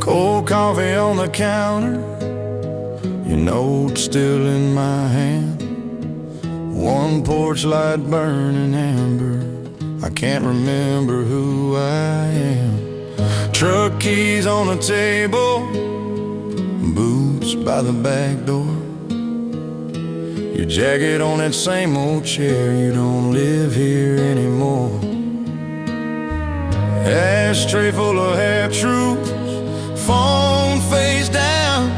Cold coffee on the counter, your note still in my hand. One porch light burning amber, I can't remember who I am. Truck keys on the table, boots by the back door. Your jacket on that same old chair, you don't live here anymore. Ashtray full of half-truths, phone face down,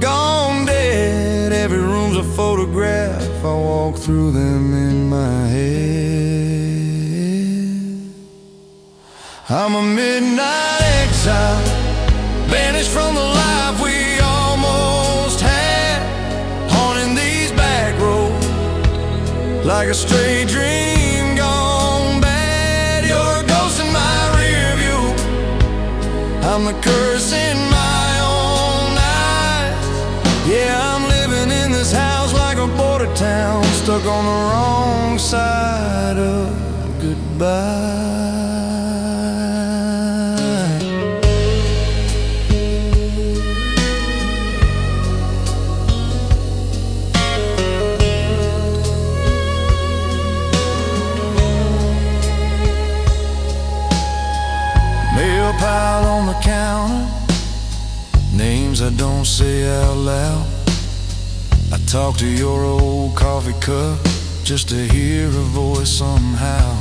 gone dead. Every room's a photograph, I walk through them in my head. I'm a midnight exile, banished from the life we almost had, haunting these back roads like a stray dream gone bad. You're a ghost in my rear view, I'm the curse in my own eyes. Yeah, I'm living in this house like a border town, stuck on the wrong side of goodbye. Mail pile on the counter, names I don't say out loud. I talk to your old coffee cup just to hear a voice somehow.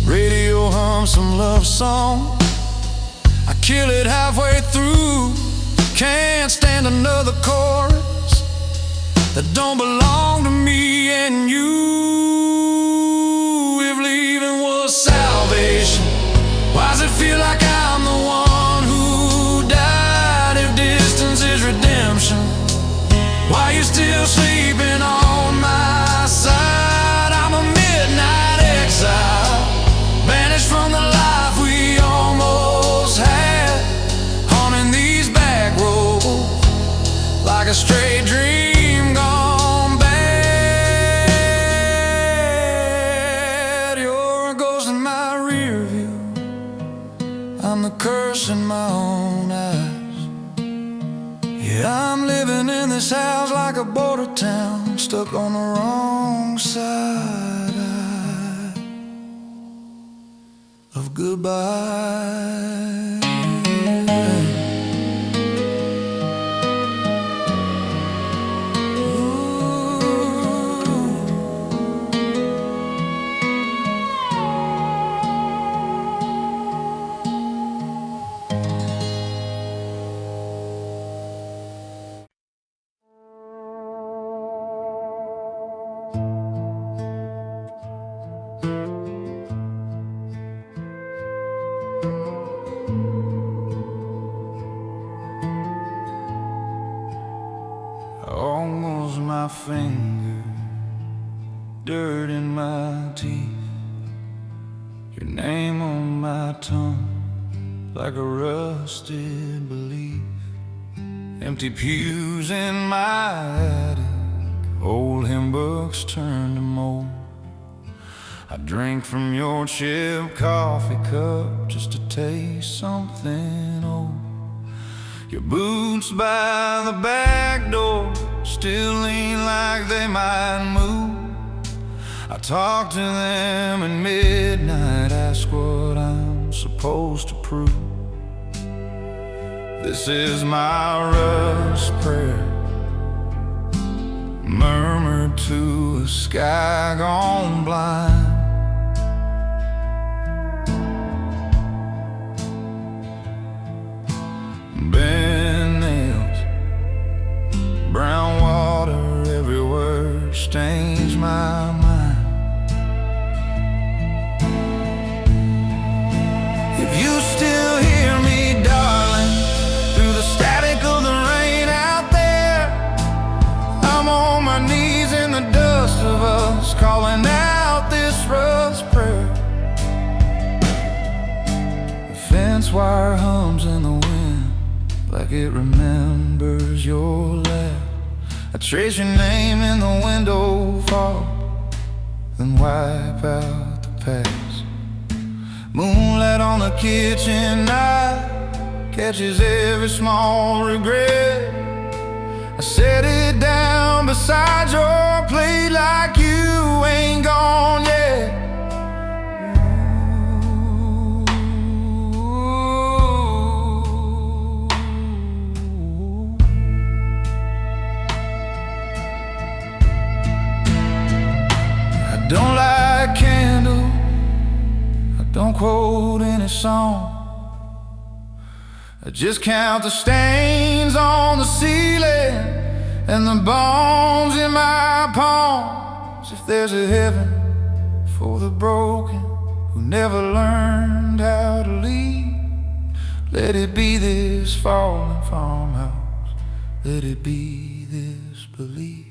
Radio hums some love song, I kill it halfway through. Can't stand another chorus that don't belong to me and you. If leaving was salvation, why does it feel like I'm the one who died? If distance is redemption, why you still sleeping on my side? I'm a midnight exile, banished from the life we almost had, haunting these back roads like a stray dream gone bad. You're a ghost in my rear view, I'm the curse in my own eyes. Yeah, I'm living in this house like a border town, stuck on the wrong side of goodbye. Almost my finger, dirt in my teeth, your name on my tongue like a rusted belief. Empty pews in my attic, old hymn books turned to mold. I drink from your chipped coffee cup just to taste something old. Your boots by the back door still lean like they might move. I talk to them at midnight, ask what I'm supposed to prove. This is my rust prayer, murmured to a sky gone blind. Bent nails, brown water, every word stains my mind. If you still hear me, darling, through the static of the rain out there, I'm on my knees in the dust of us, calling out this rust prayer. The fence wire hums in the wind like it remembers your laugh. I trace your name in the window fog, then wipe out the past. Moonlight on the kitchen knife, catches every small regret. I set it down beside your plate like you ain't gone yet. I don't like candles, I don't quote any song. I just count the stains on the ceiling and the bones in my palms. If there's a heaven for the broken who never learned how to leave, let it be this fallen farmhouse, let it be this belief.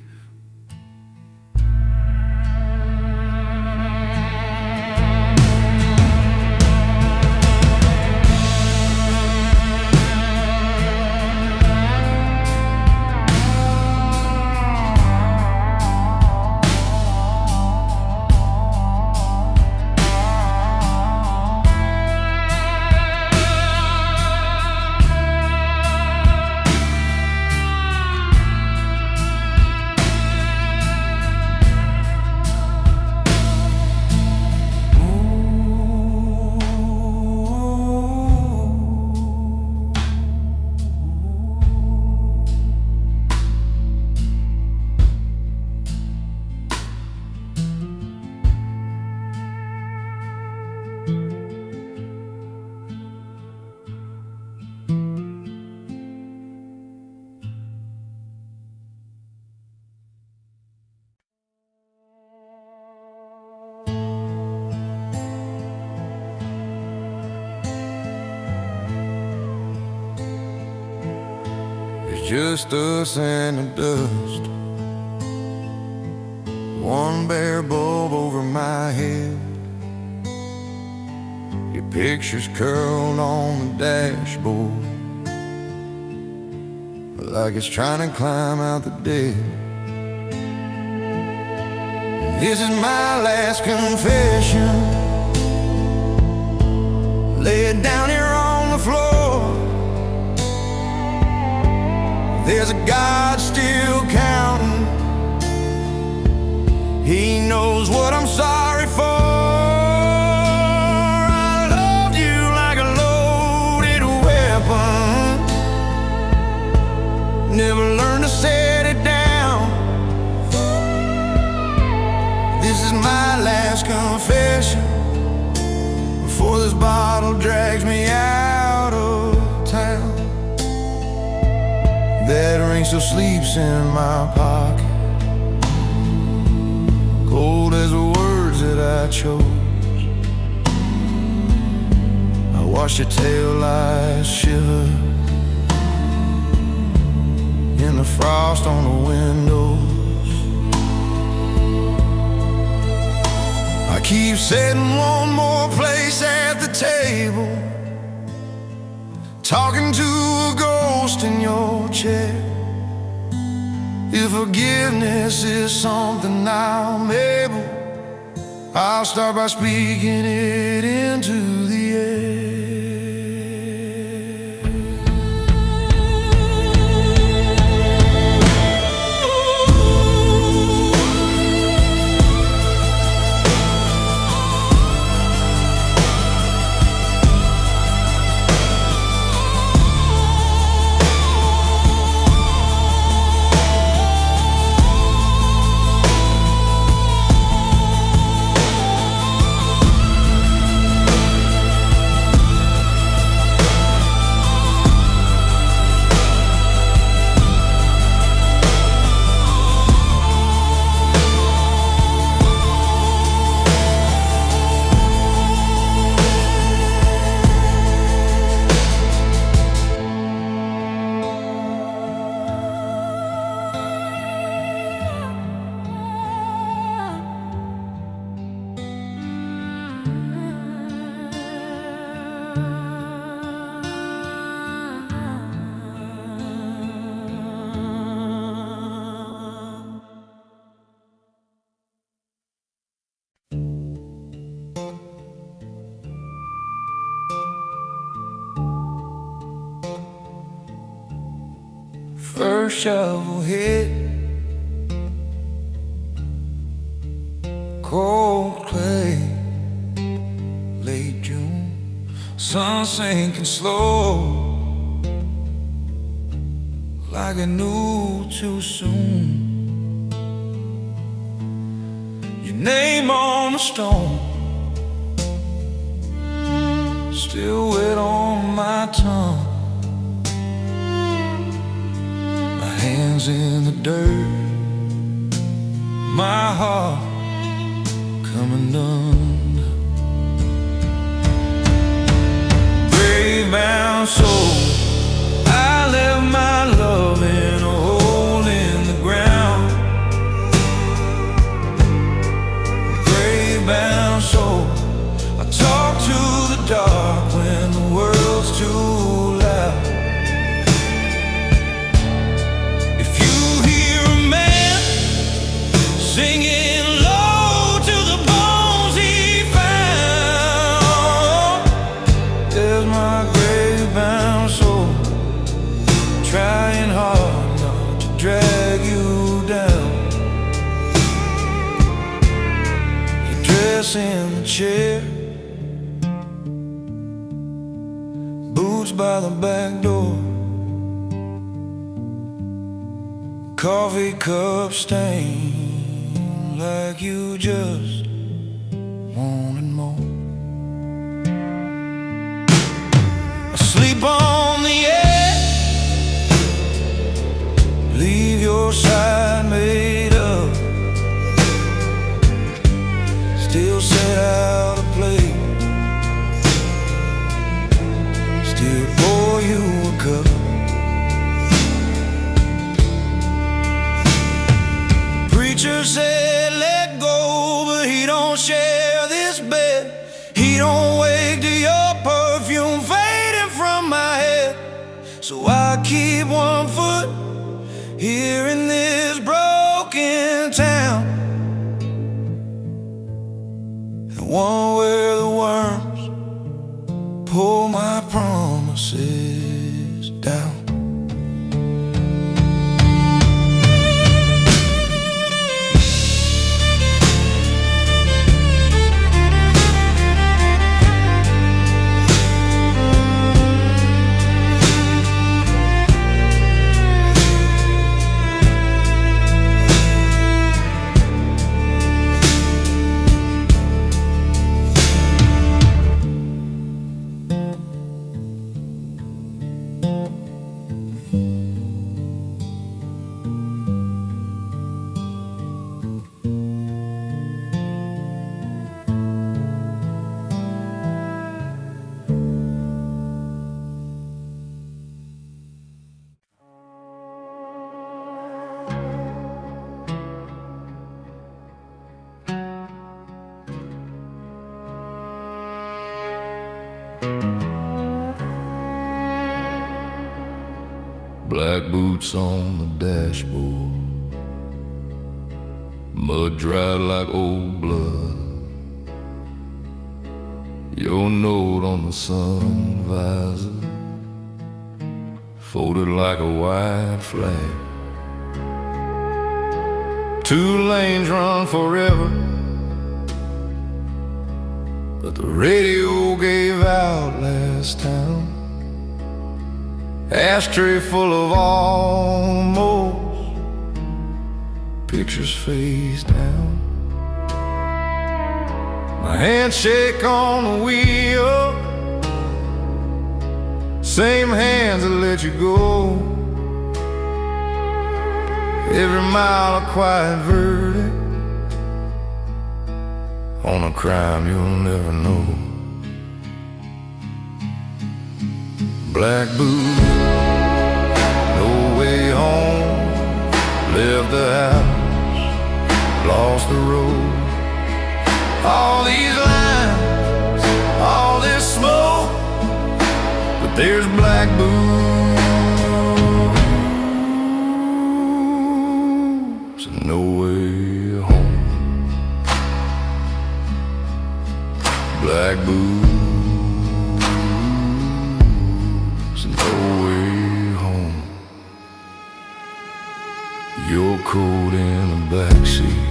Just us and the dust, one bare bulb over my head. Your picture's curled on the dashboard, like it's trying to climb out the dead. This is my last confession. Lay it down here on the floor. There's a God still counting. He knows what I'm sorry for. I loved you like a loaded weapon, never learned to set it down. This is my last confession before this bottle drags me out of town. That ring still sleeps in my pocket, cold as the words that I chose. I watched your tail lights shiver in the frost on the windows. I keep setting one more place at the table, talking to a ghost in your chair. If forgiveness is something I'm able, I'll start by speaking it into the air. first shovel hit, cold clay, late June, sun sinking slow, like I knew too soon. Your name on the stone, still wet on my tongue. My hands in the dirt, my heart coming undone. Grave-bound soul, I left my love in a hole in the ground. Grave-bound soul, I talk to the dark when the world's too loud. If you hear a man singing low to the bones he found, there's my grave-bound soul, trying hard not to drag you down. You dress in the chair, boots by the back door, coffee cup stained like you just wanted more. Asleep on the edge, leave your side made up, still set out a plate, still pour you a cup. Preacher said let go, but he don't share this bed. He don't wake to your perfume fading from my head. So I keep one foot here in this broken town, and one where the worms pull my promises down. Black boots on the dashboard, mud dried like old blood. Your note on the sun visor, folded like a white flag. 2 lanes run forever, but the radio gave out last time. Ashtray full of almost, pictures face down. My handshake on the wheel, same hands that let you go. Every mile a quiet verdict on a crime you'll never know. Black boots, no way home, left the house, lost the road. All these lines, all this smoke, but there's black boots and no way home. Black boots, no way home. coat in the backseat,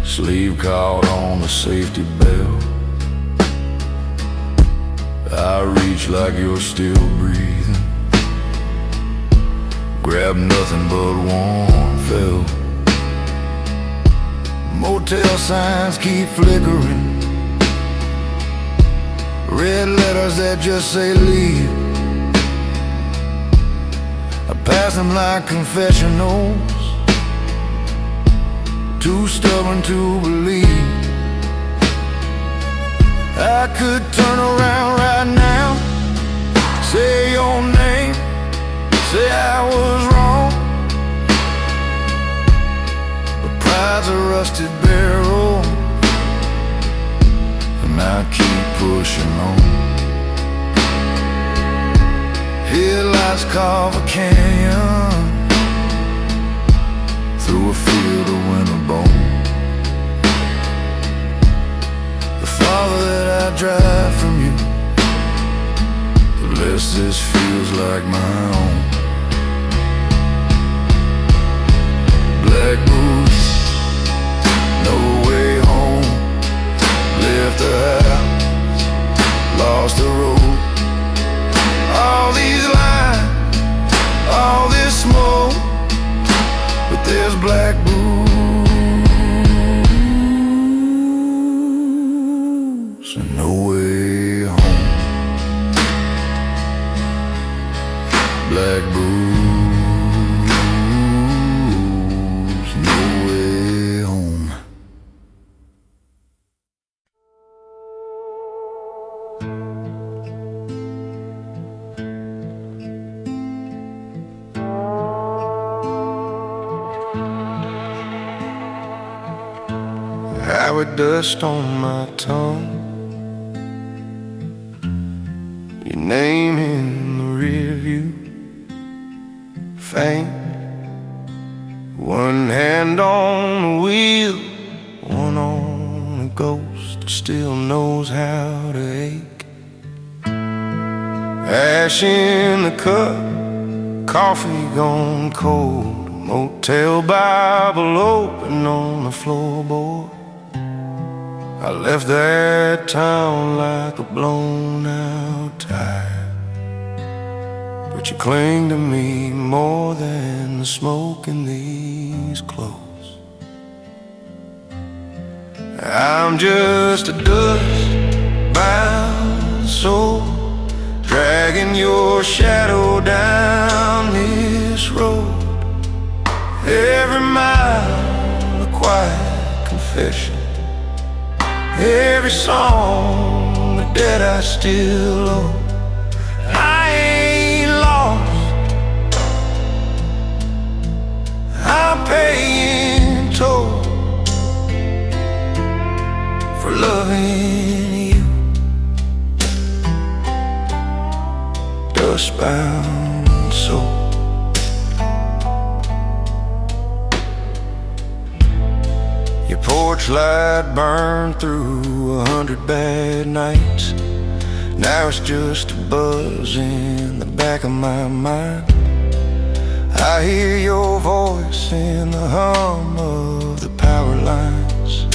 sleeve caught on the safety belt. I reach like you're still breathing, grab nothing but warm felt. Motel signs keep flickering, red letters that just say leave. I pass them like confessionals, too stubborn to believe. I could turn around right now, say your name, say I was wrong, but pride's a rusted barrel, and I keep pushing on. Headlights carve a canyon through a field of winter bone. The farther that I drive from you, the less this feels like my own. Black boots, no way home. Left the house, lost the road. All these lines, all this smoke, but there's black boots and no way home. Black boots, no way home. Hour dust on my tongue, your name in the rear view, faint. One hand on the wheel, one on a ghost that still knows how to ache. Ash in the cup, coffee gone cold, motel Bible open on the floorboard. I left that town like a blown out tire, but you cling to me more than the smoke in these clothes. I'm just a dust-bound soul, dragging your shadow down this road. Every mile a quiet confession, every song a debt I still owe. I ain't lost, I'm paying toll for loving you. Dust-bound soul. Your porch light burned through 100 bad nights. Now it's just a buzz in the back of my mind. I hear your voice in the hum of the power lines,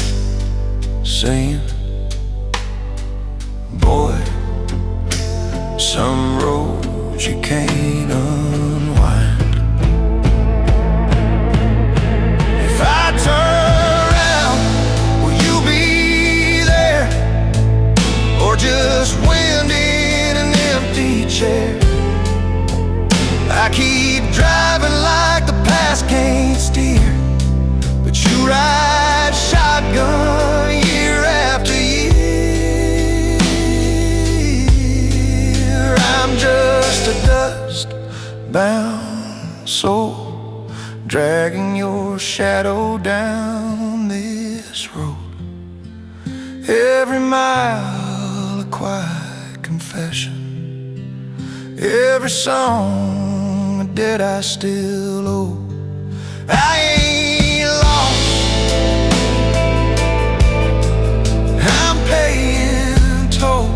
saying, boy, some roads you can't unwind. If I turn around, will you be there? Or just wind in an empty chair? I keep driving like the past can't steer, but you ride shotgun year after year. I'm just a dust-bound soul, dragging your shadow down this road. Every mile a quiet confession, every song a debt I still owe. I ain't lost, I'm paying toll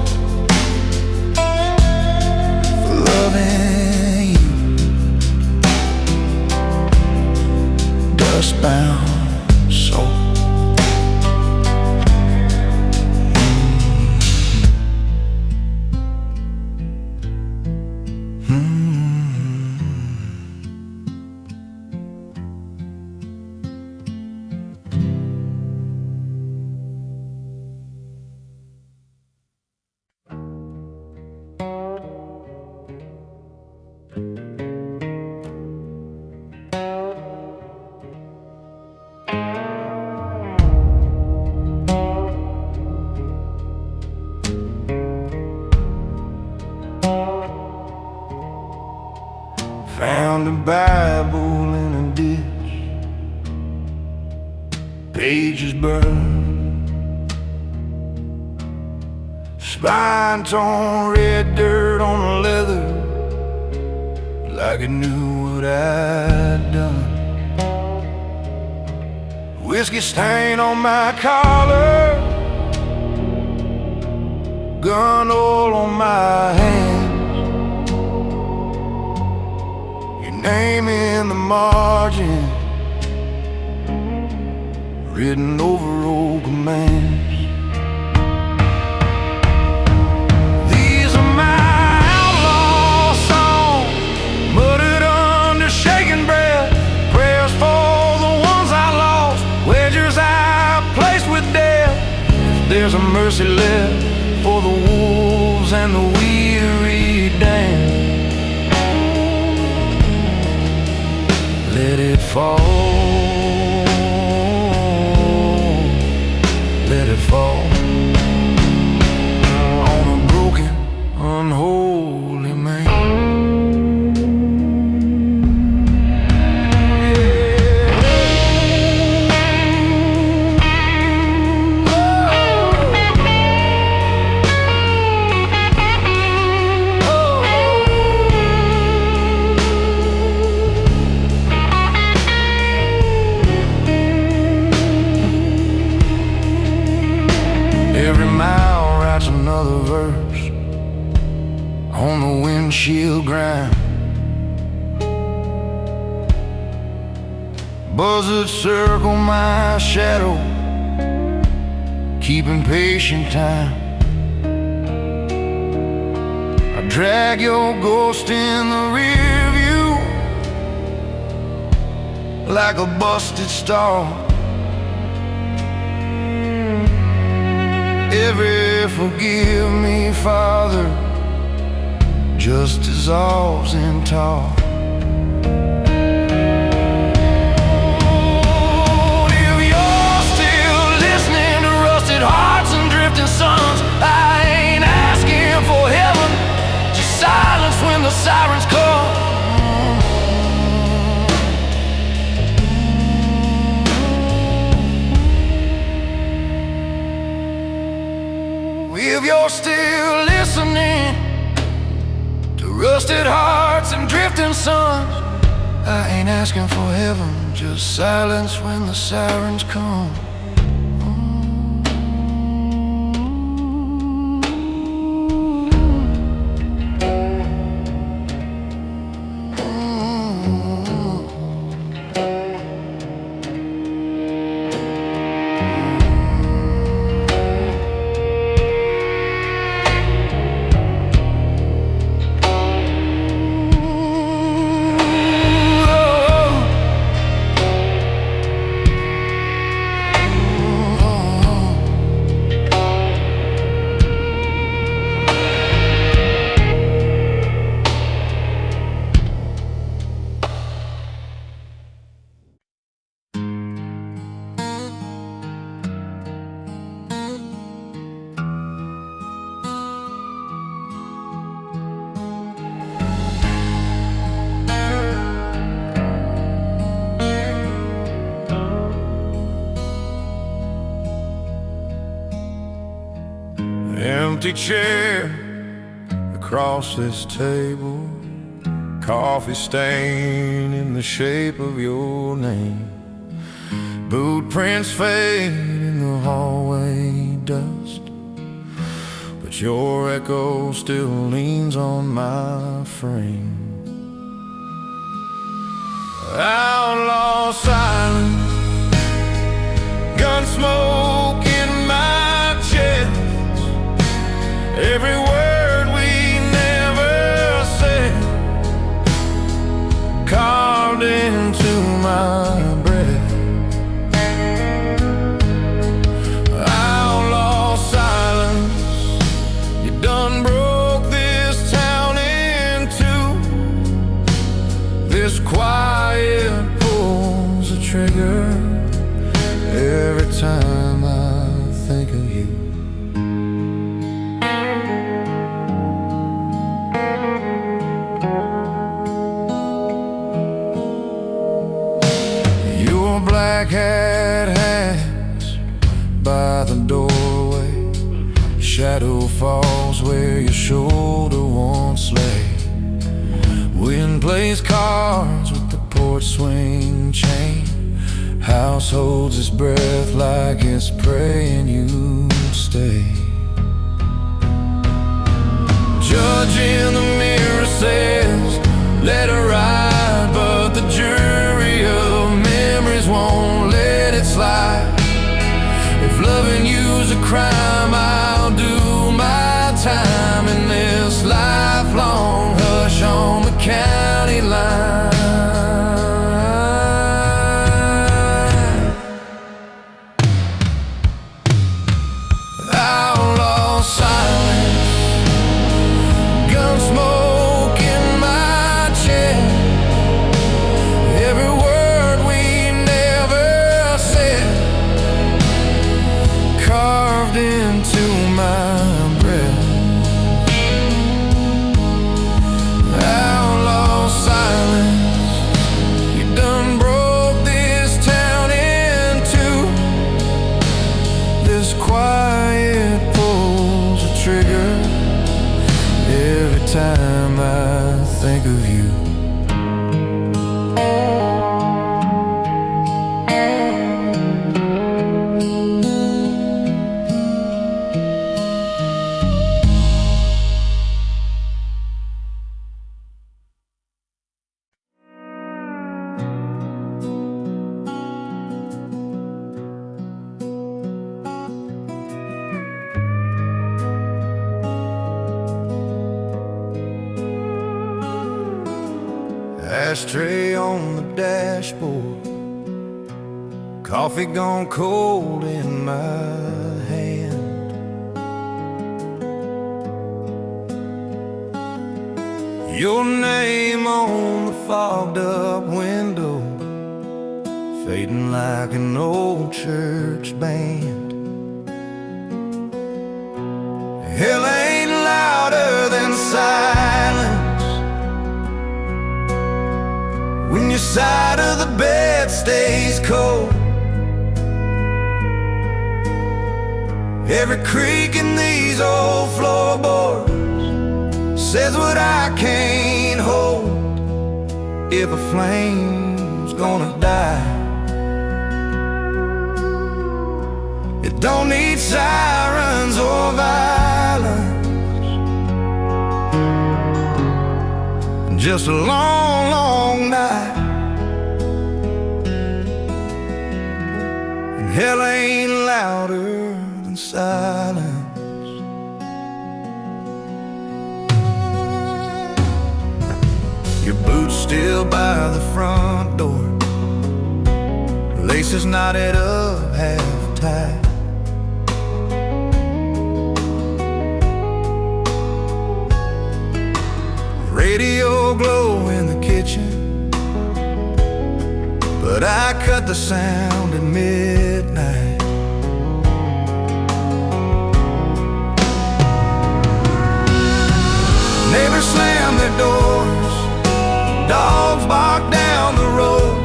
for loving you. Found a Bible in a ditch, pages burned, spine torn, red dirt on the leather, like it knew what I'd done. Whiskey stain on my collar, gun oil on my hands, your name in the margin, written over old commands. These are my outlaw songs, muttered under shaking breath, prayers for the ones I lost, wagers I placed with death. If there's a mercy left for the wolves and the weary damned, let it fall, let it fall on a broken, unholy man. Every mile writes another verse on the windshield grind. Buzzards circle my shadow, keeping patient time. I drag your ghost in the rear view like a busted star. Every forgive me, Father, just dissolves in tar. If you're still listening to rusted hearts and drifting suns, I ain't asking for heaven, just silence when the sirens come. If you're still listening to rusted hearts and drifting suns, I ain't asking for heaven, just silence when the sirens come. Empty chair across this table, coffee stain in the shape of your name, boot prints fade in the hallway dust, but your echo still leans on my frame. Outlaw silence, gun smoke in my chest, every word we never said carved into my breath. Outlaw silence, you done broke this town in two. This quiet pulls a trigger every time black hat hangs by the doorway. Shadow falls where your shoulder once lay. Wind plays cards with the porch swing chain. House holds its breath like it's praying you'd stay. Judge in the mirror says, let her ride, but the jury of memories won't let it slide. If loving you's a crime, I'll do my time in this lifelong hush on the county line. Outlaw silence, gun smoke in my chest. Every word we never said carved into my breath. Outlaw silence, you done broke this town in two. This quiet pulls a trigger every time I think of you. Ashtray on the dashboard, coffee gone cold in my hand. Your name on the fogged up window, fading like an old church band. Hell ain't louder than silence when your side of the bed stays cold. Every creak in these old floorboards says what I can't hold. If a flame's gonna die, it don't need sirens or violence, just a long, long night. And hell ain't louder than silence. Your boots still by the front door, laces knotted up half tight. Radio glow in the kitchen, but I cut the sound at midnight. Neighbors slam their doors, dogs bark down the road,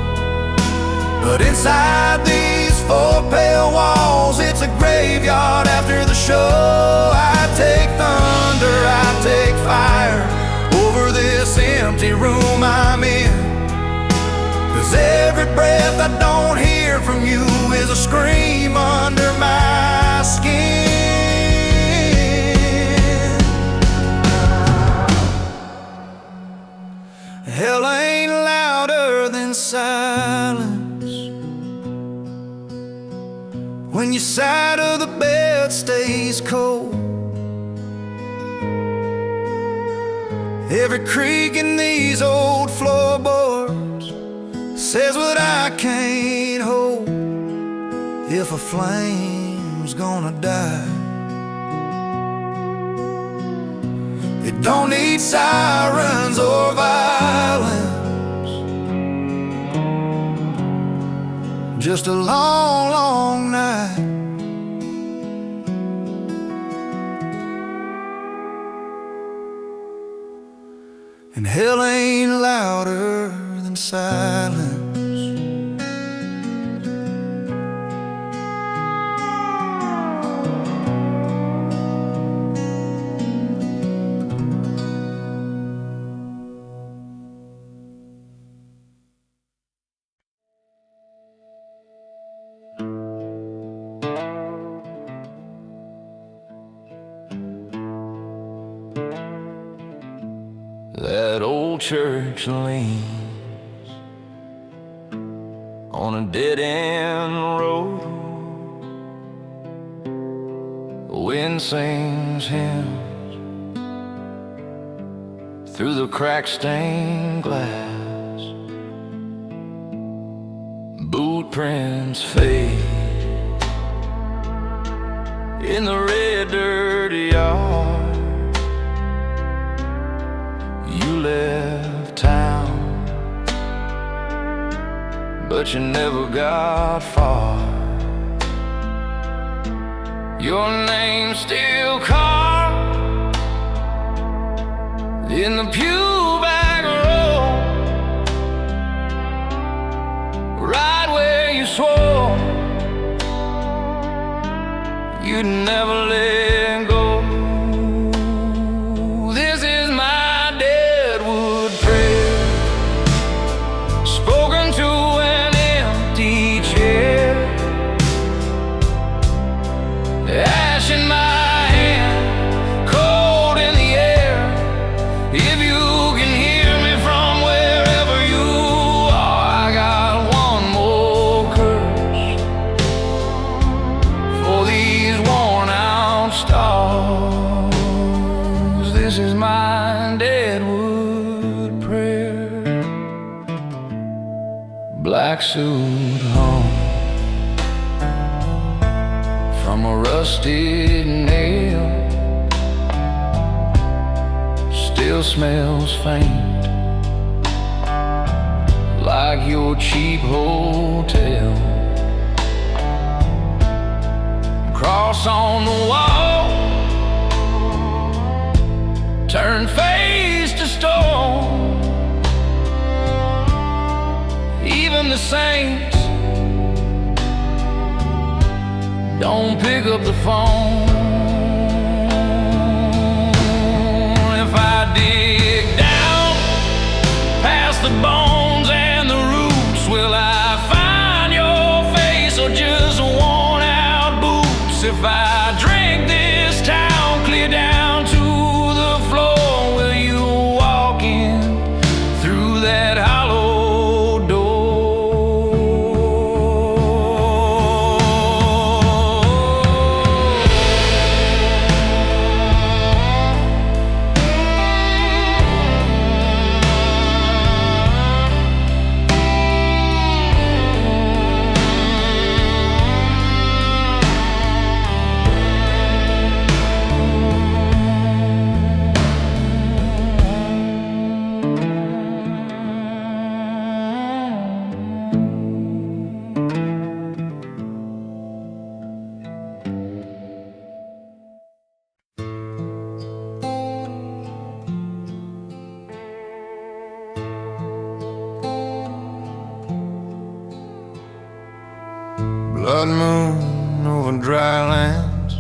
but inside these four pale walls, it's a graveyard after the show. I take thunder, I take fire over this empty room I'm in, 'cause every breath I don't hear from you is a scream under my skin. Hell ain't louder than silence when your side of the bed stays cold. Every creak in these old floorboards says what I can't hold. If a flame's gonna die, it don't need sirens or violence, just a long, long night. And hell ain't louder than silence. That old church leans on a dead-end road. The wind sings hymns through the crack-stained glass. Boot prints fade in the red dirty yard. You left town, but you never got far. Your name's still carved in the pew back row, right where you swore you'd never let go. This is my deadwood prayer, spoken to an empty chair. Ash in my hand, cold in the air. If you can hear me from wherever you are, I got one more curse for these worn-out stars. This is my deadwood prayer. Black suit hung from a rusted nail, still smells faint like your cheap hotel. Cross on the wall, turn face to stone. Even the saints don't pick up the phone. If I dig down past the bones and the roots, will I find your face or just worn out boots? If I drink this town clear down to the floor, will you walk in through that hollow door? Blood moon over dry lands,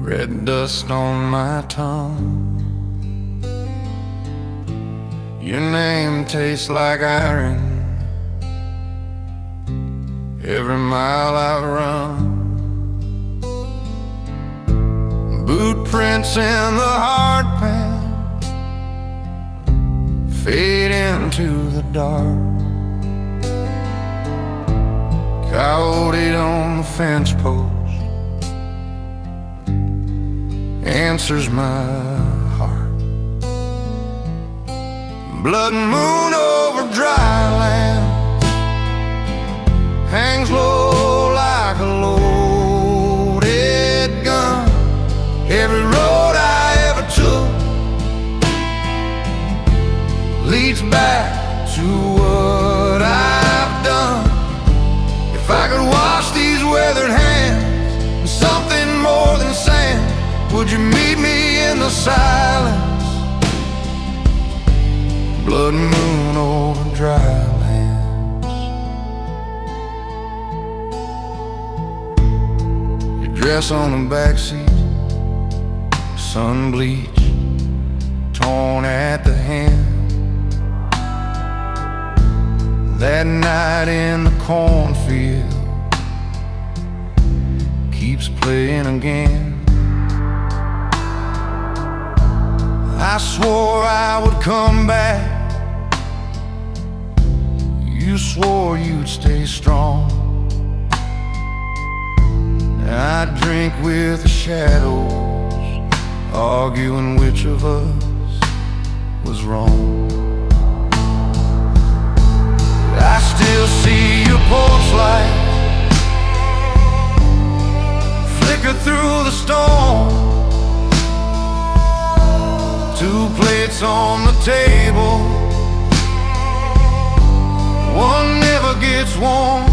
red dust on my tongue. Your name tastes like iron every mile I've run. Boot prints in the hard pan fade into the dark. Coyote on the fence post answers my heart. Blood moon over dry land hangs low like a loaded gun. Every road I ever took leads back to what I've done. If I could wash these weathered hands in something more than sand, would you meet me in the silence? Blood moon over dry lands. Your dress on the backseat, sun bleached, torn at the hem. That night in the cornfield keeps playing again. I swore I would come back. You swore you'd stay strong. I'd drink with the shadows, arguing which of us was wrong. I still see your porch light flicker through the storm. Two plates on the table, one never gets warm.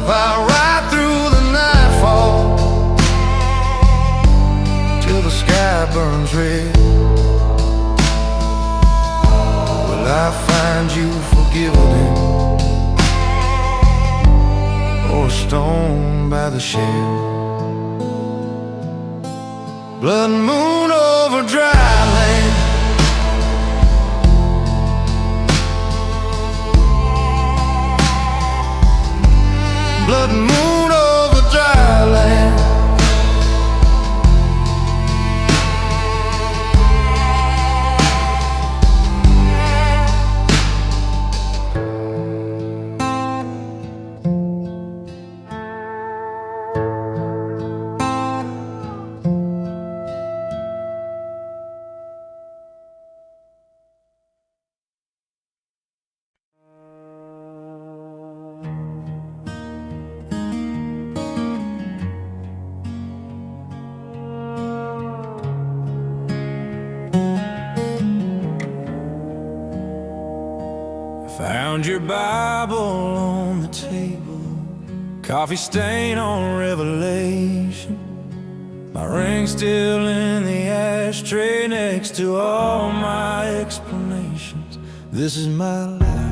If I ride through the nightfall till the sky burns red, will I find you forgiven or a stone by the shed? Blood moon over dry land, blood moon over dry land. Found your Bible on the table, coffee stain on Revelation, my ring still in the ashtray next to all my explanations. This is my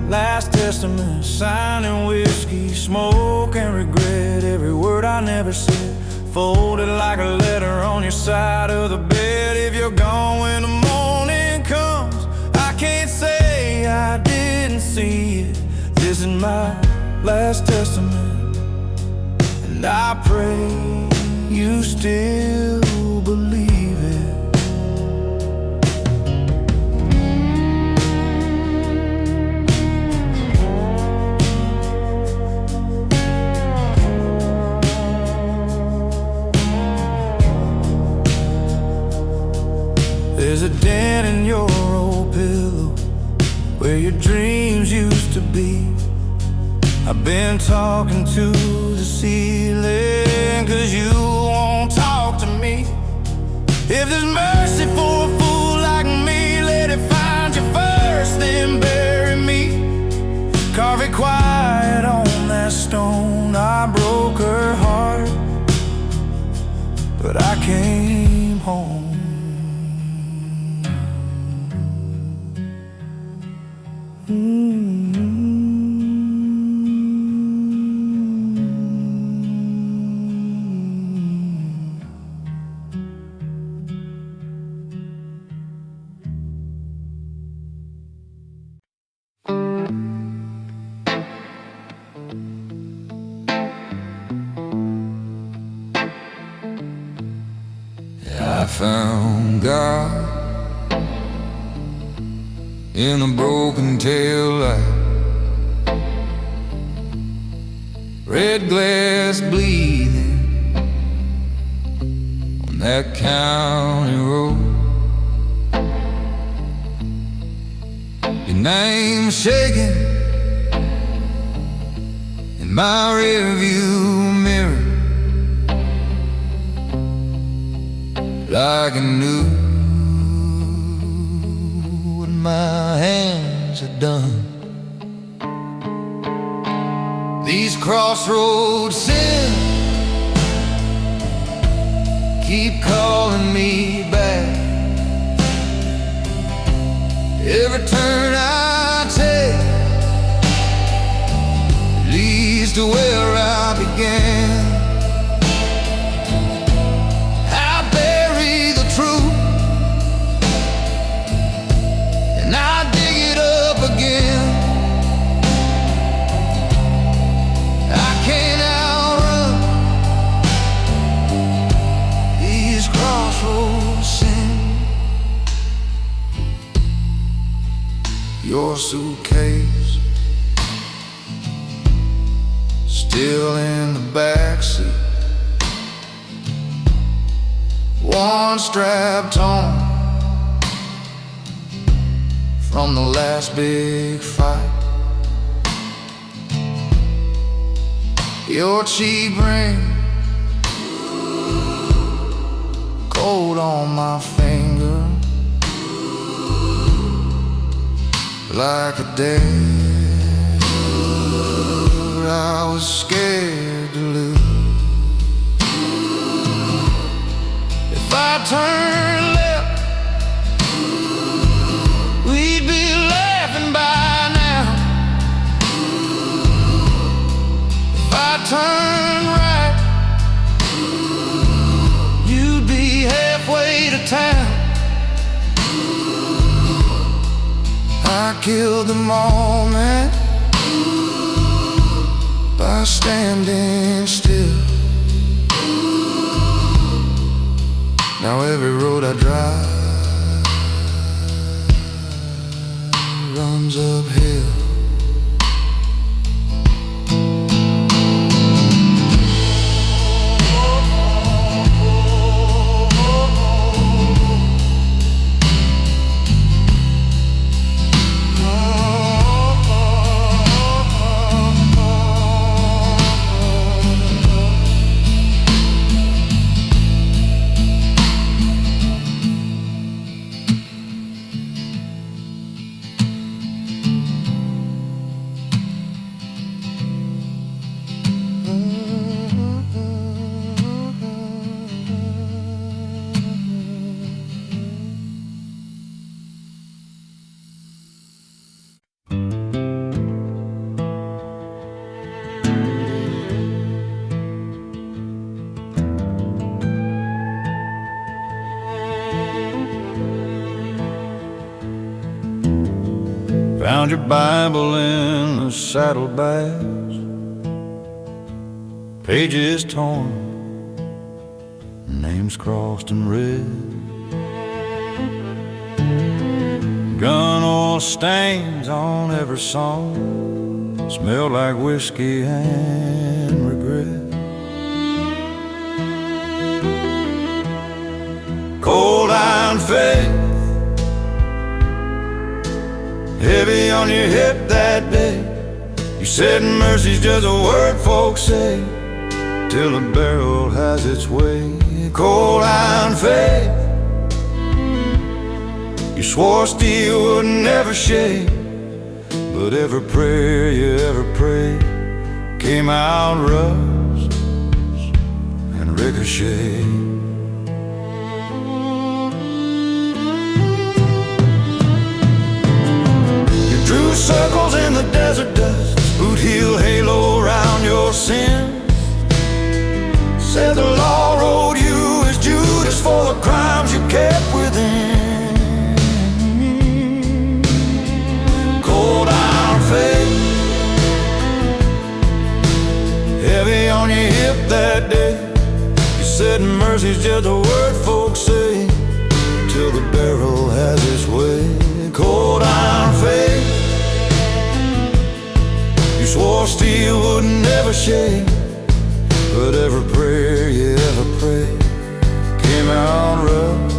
last testament, signed in whiskey, smoke and regret. Every word I never said, folded like a letter on your side of the bed. If you're gone when the morning comes, I can't say I didn't see it. This is my last testament, and I pray you still believe it. There's a dent in your old pillow where your dreams used to be. I've been talking to the ceiling 'cause you won't talk to me. If there's mercy for a fool like me, let it find you first, then bury me. Carve it quiet on that stone. I broke her heart, but I came home. I found God in a broken tail light, red glass bleeding on that county road. Your name shaking in my rearview mirror, like I knew what my hands had done. These crossroads sin keep calling me back. Every turn I take leads to where I began. Crossroads your suitcase still in the backseat, one strap torn from the last big fight. Your cheap ring cold on my finger, like a dare I was scared to lose. If I turn left, we'd be laughing by now. If I turn right, you'd be halfway to town. I killed the moment by standing still. Now every road I drive runs uphill. Found your Bible in the saddlebags, pages torn, names crossed and read. Gun oil stains on every song, smell like whiskey and regret. Cold iron faith, heavy on your hip that day. You said mercy's just a word folks say till the barrel has its way. Cold iron faith, you swore steel would never shake, but every prayer you ever prayed came out rust and ricochet. Drew circles in the desert dust, boot heel halo around your sins. Said the law rode you as Judas for the crimes you kept within. Cold iron faith, heavy on your hip that day. You said mercy's just a word folks say till the barrel has its way. Cold iron faith, you swore steel would never shake, but every prayer you ever prayed came out rough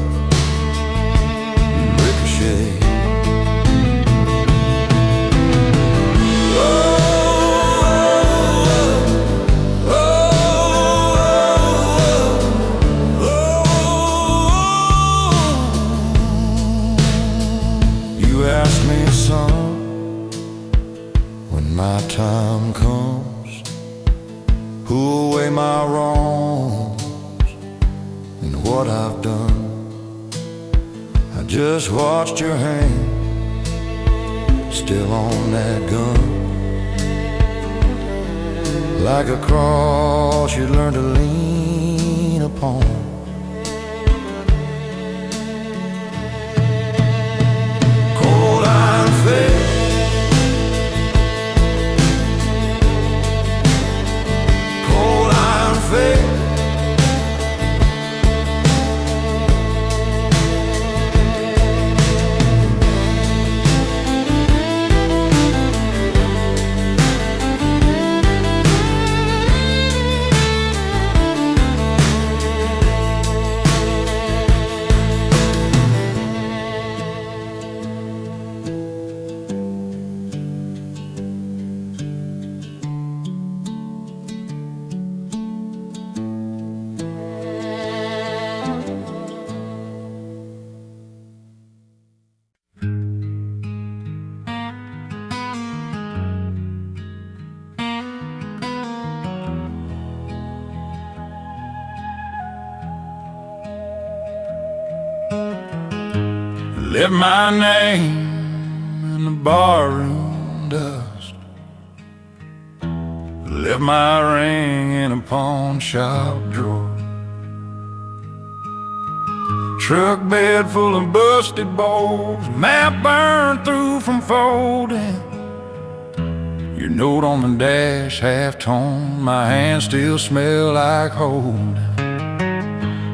and ricochet. Oh, oh, oh, oh. You asked me, son, when my time comes, who'll weigh my wrongs and what I've done? I just watched your hand still on that gun, like a cross you'd learn to lean upon. Cold iron faith, Left my name in the barroom dust, left my ring in a pawn shop drawer, truck bed full of busted bolts, map burned through from folding, your note on the dash half torn, my hands still smell like holding.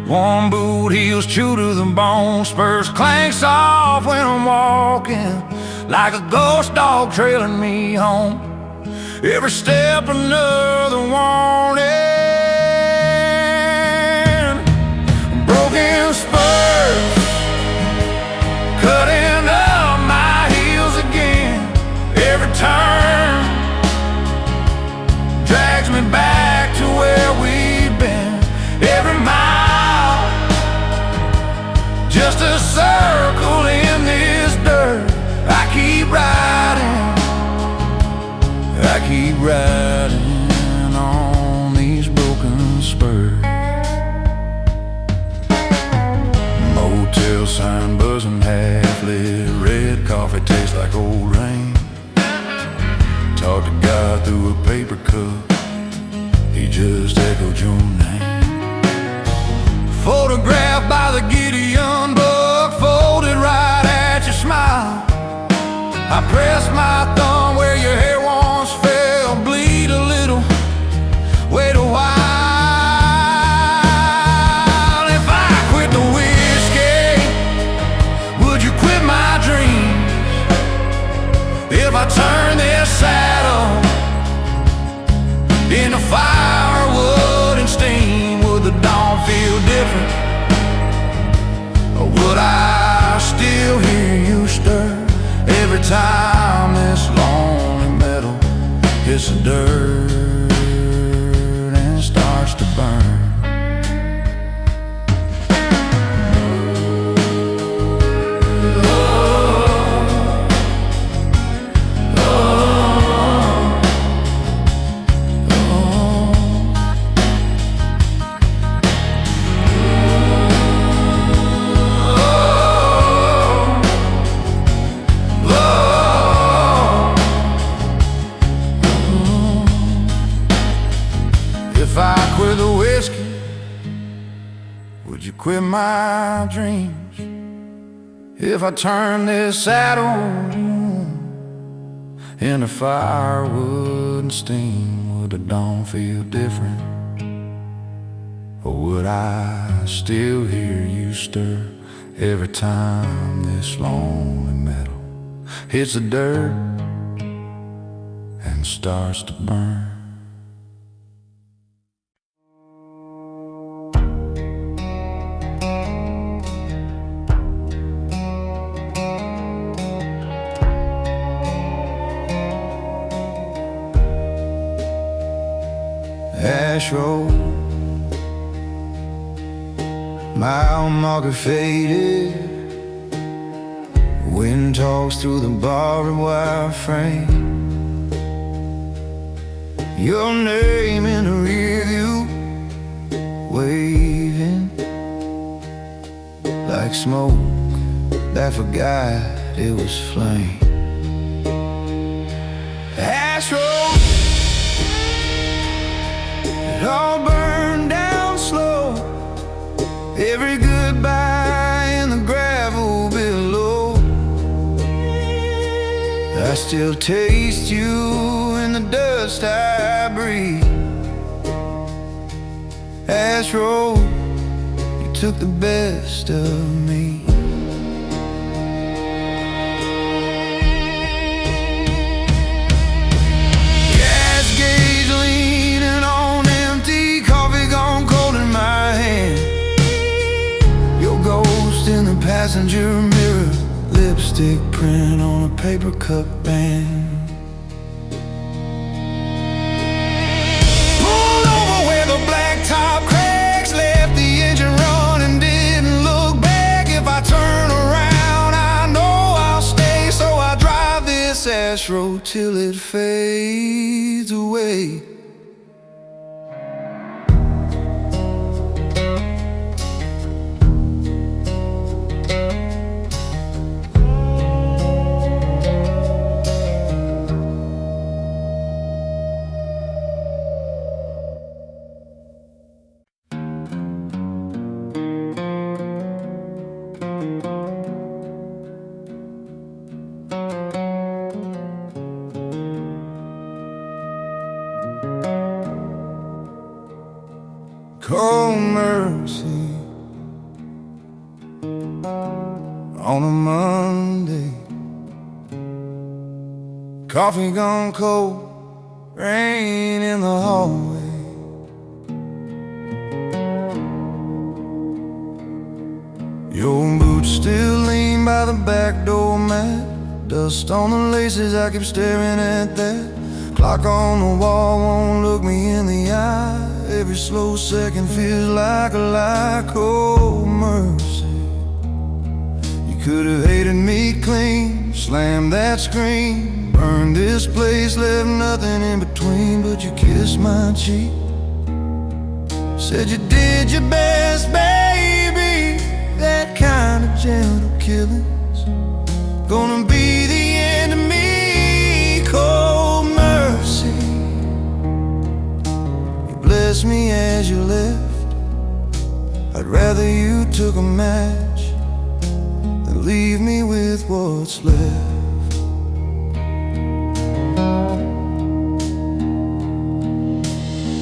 Worn boot heels chewed to the bone, spurs clank soft when I'm walking, like a ghost dog trailing me home. Every step another warning. Broken spurs cutting up my heels again. Every turn drags me back to where we've been. Every mile just a circle in this dirt. I keep riding on these broken spurs. Motel sign buzzing, half lit, red coffee tastes like old rain. Talk to God through a paper cup, he just echoed your name. Photographed by the Gideon book, folded right at your smile. I pressed my thumb where your hair once fell, bleed a little, wait a while. If I quit the whiskey, would you quit my dreams? If I turn this saddle into firewood and steam, would the dawn feel different? Or would I still hear you stir every time this lonely metal hits the dirt and starts to burn? If I quit the whiskey, would you quit my dreams? If I turn this saddle into firewood and steam, would the dawn feel different? Or would I still hear you stir every time this lonely metal hits the dirt and starts to burn? Ash road, mile marker faded, wind talks through the barbed wire frame. Your name in the rear view, waving like smoke that forgot it was flame. Ash road, it all burned down slow, every goodbye in the gravel below. I still taste you in the dust I breathe. Ash road, you took the best of me. Passenger mirror, lipstick print on a paper cup band. Pulled over where the blacktop cracks left the engine running, didn't look back. If I turn around, I know I'll stay, so I drive this ash road till it fades away. cold mercy on a Monday. Coffee gone cold, rain in the hallway. Your boots still lean by the back door mat. Dust on the laces, I keep staring at that. Clock on the wall won't look me in the eye. Every slow second feels like a lie. Cold mercy, you could have hated me clean, slammed that screen, burned this place, left nothing in between. But you kissed my cheek, said you did your best, baby. That kind of gentle killing's gonna be the end of me. Cold mercy, you blessed me as you left. I'd rather you took a match than leave me with what's left.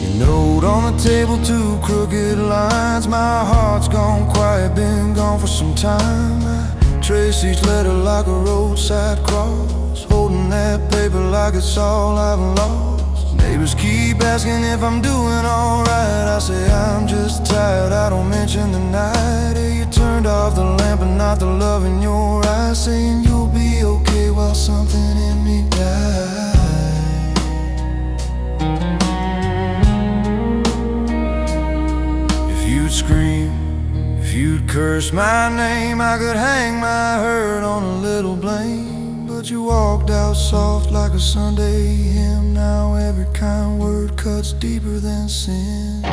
Your note on the table, two crooked lines. My heart's gone quiet, been gone for some time. I trace each letter like a roadside cross, holding that paper like it's all I've lost. Neighbors keep asking if I'm doing alright. I say I'm just tired, I don't mention the night. Hey, you turned off the lamp and not the love in your eyes, saying you'll be okay while something in me died. If you'd scream, if you'd curse my name, I could hang my hurt on a little blame. But you walked out soft like a Sunday hymn. Now every kind word cuts deeper than sin.